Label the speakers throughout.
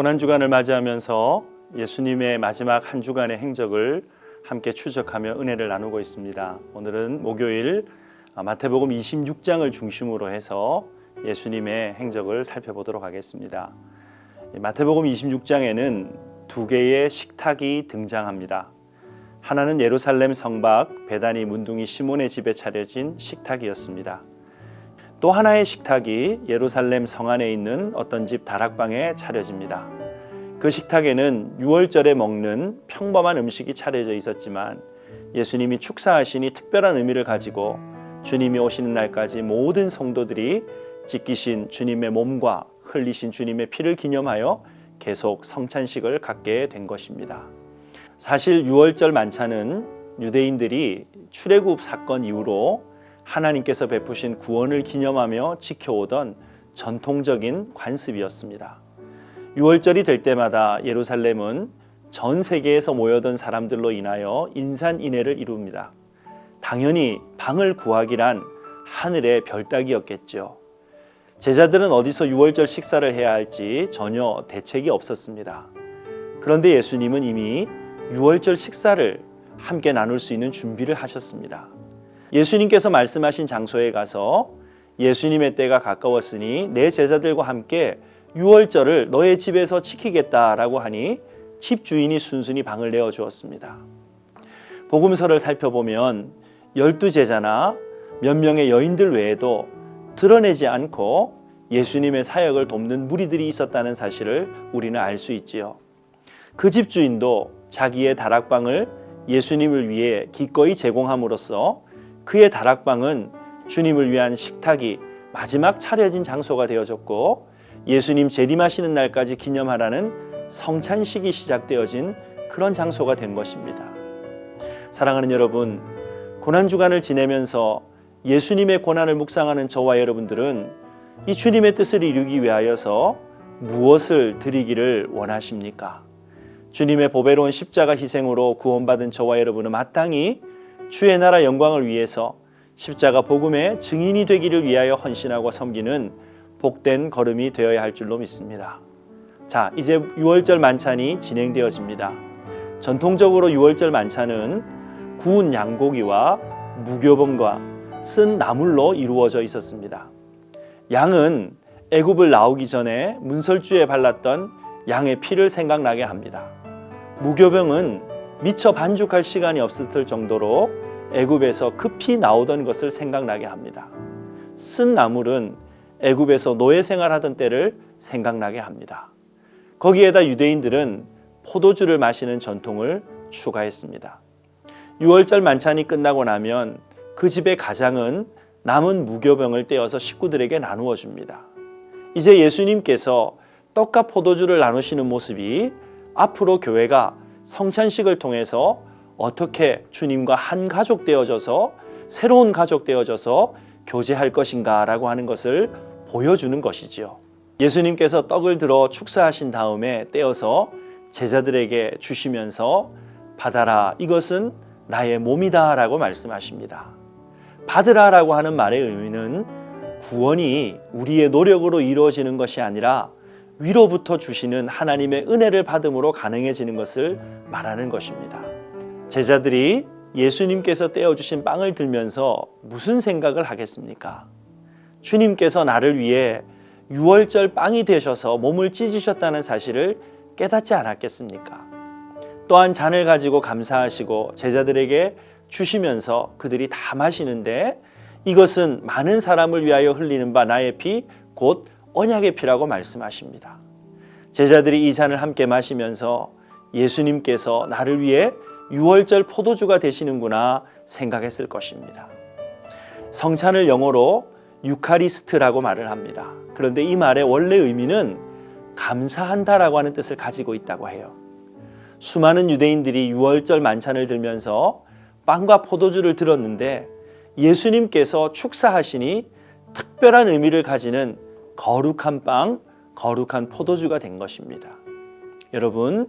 Speaker 1: 고난주간을 맞이하면서 예수님의 마지막 한 주간의 행적을 함께 추적하며 은혜를 나누고 있습니다. 오늘은 목요일 마태복음 26장을 중심으로 해서 예수님의 행적을 살펴보도록 하겠습니다. 마태복음 26장에는 두 개의 식탁이 등장합니다. 하나는 예루살렘 성밖 베다니 문둥이 시몬의 집에 차려진 식탁이었습니다. 또 하나의 식탁이 예루살렘 성 안에 있는 어떤 집 다락방에 차려집니다. 그 식탁에는 유월절에 먹는 평범한 음식이 차려져 있었지만 예수님이 축사하시니 특별한 의미를 가지고 주님이 오시는 날까지 모든 성도들이 찢기신 주님의 몸과 흘리신 주님의 피를 기념하여 계속 성찬식을 갖게 된 것입니다. 사실 유월절 만찬은 유대인들이 출애굽 사건 이후로 하나님께서 베푸신 구원을 기념하며 지켜오던 전통적인 관습이었습니다. 유월절이 될 때마다 예루살렘은 전 세계에서 모여든 사람들로 인하여 인산인해를 이룹니다. 당연히 방을 구하기란 하늘의 별 따기였겠죠. 제자들은 어디서 유월절 식사를 해야 할지 전혀 대책이 없었습니다. 그런데 예수님은 이미 유월절 식사를 함께 나눌 수 있는 준비를 하셨습니다. 예수님께서 말씀하신 장소에 가서 예수님의 때가 가까웠으니 내 제자들과 함께 유월절을 너의 집에서 지키겠다라고 하니 집주인이 순순히 방을 내어주었습니다. 복음서를 살펴보면 12제자나 몇 명의 여인들 외에도 드러내지 않고 예수님의 사역을 돕는 무리들이 있었다는 사실을 우리는 알 수 있지요. 그 집주인도 자기의 다락방을 예수님을 위해 기꺼이 제공함으로써 그의 다락방은 주님을 위한 식탁이 마지막 차려진 장소가 되어졌고 예수님 재림하시는 날까지 기념하라는 성찬식이 시작되어진 그런 장소가 된 것입니다. 사랑하는 여러분, 고난주간을 지내면서 예수님의 고난을 묵상하는 저와 여러분들은 이 주님의 뜻을 이루기 위하여서 무엇을 드리기를 원하십니까? 주님의 보배로운 십자가 희생으로 구원받은 저와 여러분은 마땅히 주의 나라 영광을 위해서 십자가 복음의 증인이 되기를 위하여 헌신하고 섬기는 복된 걸음이 되어야 할 줄로 믿습니다. 자, 이제 유월절 만찬이 진행되어집니다. 전통적으로 유월절 만찬은 구운 양고기와 무교병과 쓴 나물로 이루어져 있었습니다. 양은 애굽을 나오기 전에 문설주에 발랐던 양의 피를 생각나게 합니다. 무교병은 미처 반죽할 시간이 없을 정도로 애굽에서 급히 나오던 것을 생각나게 합니다. 쓴 나물은 애굽에서 노예 생활하던 때를 생각나게 합니다. 거기에다 유대인들은 포도주를 마시는 전통을 추가했습니다. 유월절 만찬이 끝나고 나면 그 집의 가장은 남은 무교병을 떼어서 식구들에게 나누어 줍니다. 이제 예수님께서 떡과 포도주를 나누시는 모습이 앞으로 교회가 성찬식을 통해서 어떻게 주님과 한 가족 되어져서 새로운 가족 되어져서 교제할 것인가 라고 하는 것을 보여주는 것이지요. 예수님께서 떡을 들어 축사하신 다음에 떼어서 제자들에게 주시면서 받아라, 이것은 나의 몸이다 라고 말씀하십니다. 받으라 라고 하는 말의 의미는 구원이 우리의 노력으로 이루어지는 것이 아니라 위로부터 주시는 하나님의 은혜를 받음으로 가능해지는 것을 말하는 것입니다. 제자들이 예수님께서 떼어주신 빵을 들면서 무슨 생각을 하겠습니까? 주님께서 나를 위해 유월절 빵이 되셔서 몸을 찢으셨다는 사실을 깨닫지 않았겠습니까? 또한 잔을 가지고 감사하시고 제자들에게 주시면서 그들이 다 마시는데 이것은 많은 사람을 위하여 흘리는 바 나의 피 곧 언약의 피라고 말씀하십니다. 제자들이 이 잔을 함께 마시면서 예수님께서 나를 위해 유월절 포도주가 되시는구나 생각했을 것입니다. 성찬을 영어로 유카리스트라고 말을 합니다. 그런데 이 말의 원래 의미는 감사한다라고 하는 뜻을 가지고 있다고 해요. 수많은 유대인들이 유월절 만찬을 들면서 빵과 포도주를 들었는데 예수님께서 축사하시니 특별한 의미를 가지는 거룩한 빵, 거룩한 포도주가 된 것입니다. 여러분,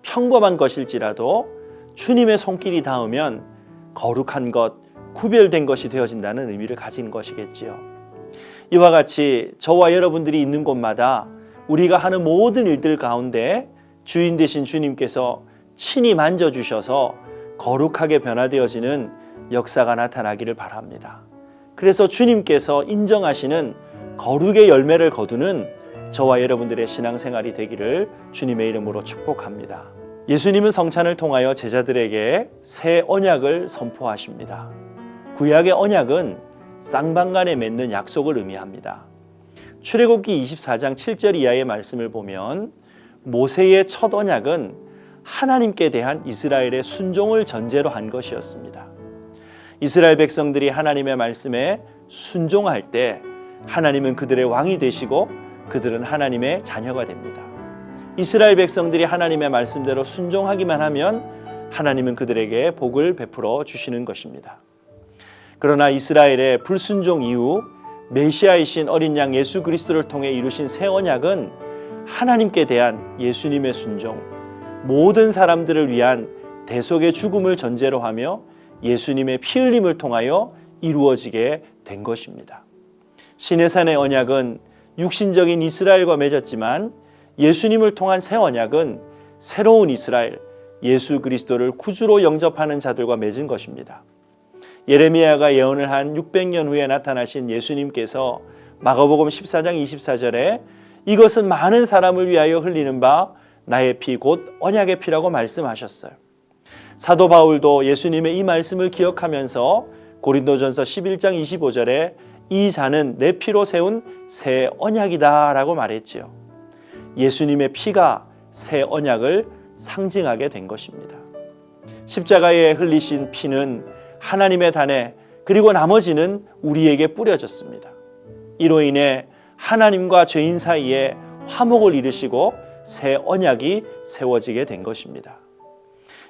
Speaker 1: 평범한 것일지라도 주님의 손길이 닿으면 거룩한 것, 구별된 것이 되어진다는 의미를 가진 것이겠지요. 이와 같이 저와 여러분들이 있는 곳마다 우리가 하는 모든 일들 가운데 주인 되신 주님께서 친히 만져주셔서 거룩하게 변화되어지는 역사가 나타나기를 바랍니다. 그래서 주님께서 인정하시는 거룩의 열매를 거두는 저와 여러분들의 신앙생활이 되기를 주님의 이름으로 축복합니다. 예수님은 성찬을 통하여 제자들에게 새 언약을 선포하십니다. 구약의 언약은 쌍방간에 맺는 약속을 의미합니다. 출애굽기 24장 7절 이하의 말씀을 보면 모세의 첫 언약은 하나님께 대한 이스라엘의 순종을 전제로 한 것이었습니다. 이스라엘 백성들이 하나님의 말씀에 순종할 때 하나님은 그들의 왕이 되시고 그들은 하나님의 자녀가 됩니다. 이스라엘 백성들이 하나님의 말씀대로 순종하기만 하면 하나님은 그들에게 복을 베풀어 주시는 것입니다. 그러나 이스라엘의 불순종 이후 메시아이신 어린 양 예수 그리스도를 통해 이루신 새 언약은 하나님께 대한 예수님의 순종, 모든 사람들을 위한 대속의 죽음을 전제로 하며 예수님의 피 흘림을 통하여 이루어지게 된 것입니다. 시내산의 언약은 육신적인 이스라엘과 맺었지만 예수님을 통한 새 언약은 새로운 이스라엘, 예수 그리스도를 구주로 영접하는 자들과 맺은 것입니다. 예레미야가 예언을 한 600년 후에 나타나신 예수님께서 마가복음 14장 24절에 이것은 많은 사람을 위하여 흘리는 바 나의 피 곧 언약의 피라고 말씀하셨어요. 사도 바울도 예수님의 이 말씀을 기억하면서 고린도전서 11장 25절에 이 잔은 내 피로 세운 새 언약이다 라고 말했지요. 예수님의 피가 새 언약을 상징하게 된 것입니다. 십자가에 흘리신 피는 하나님의 단에 그리고 나머지는 우리에게 뿌려졌습니다. 이로 인해 하나님과 죄인 사이에 화목을 이루시고 새 언약이 세워지게 된 것입니다.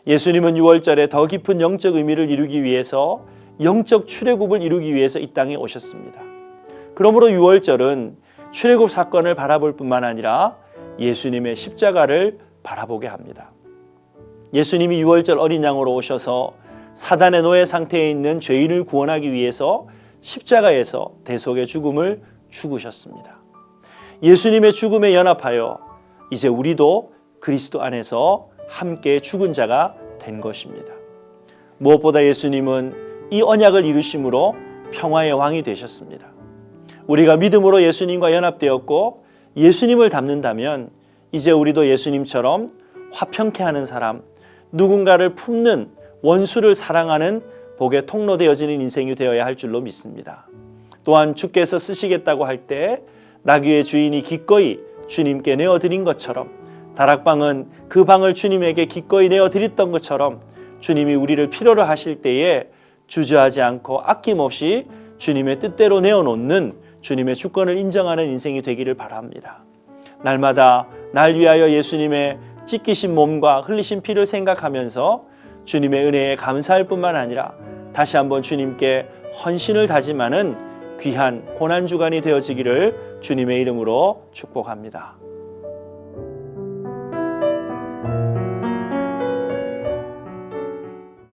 Speaker 1: 예수님은 유월절에 더 깊은 영적 의미를 이루기 위해서 영적 출애굽을 이루기 위해서 이 땅에 오셨습니다. 그러므로 유월절은 출애굽 사건을 바라볼 뿐만 아니라 예수님의 십자가를 바라보게 합니다. 예수님이 유월절 어린 양으로 오셔서 사단의 노예 상태에 있는 죄인을 구원하기 위해서 십자가에서 대속의 죽음을 죽으셨습니다. 예수님의 죽음에 연합하여 이제 우리도 그리스도 안에서 함께 죽은 자가 된 것입니다. 무엇보다 예수님은 이 언약을 이루심으로 평화의 왕이 되셨습니다. 우리가 믿음으로 예수님과 연합되었고 예수님을 닮는다면 이제 우리도 예수님처럼 화평케 하는 사람, 누군가를 품는 원수를 사랑하는 복의 통로 되어지는 인생이 되어야 할 줄로 믿습니다. 또한 주께서 쓰시겠다고 할 때 나귀의 주인이 기꺼이 주님께 내어드린 것처럼 다락방은 그 방을 주님에게 기꺼이 내어드렸던 것처럼 주님이 우리를 필요로 하실 때에 주저하지 않고 아낌없이 주님의 뜻대로 내어놓는 주님의 주권을 인정하는 인생이 되기를 바랍니다. 날마다 날 위하여 예수님의 찢기신 몸과 흘리신 피를 생각하면서 주님의 은혜에 감사할 뿐만 아니라 다시 한번 주님께 헌신을 다짐하는 귀한 고난주간이 되어지기를 주님의 이름으로 축복합니다.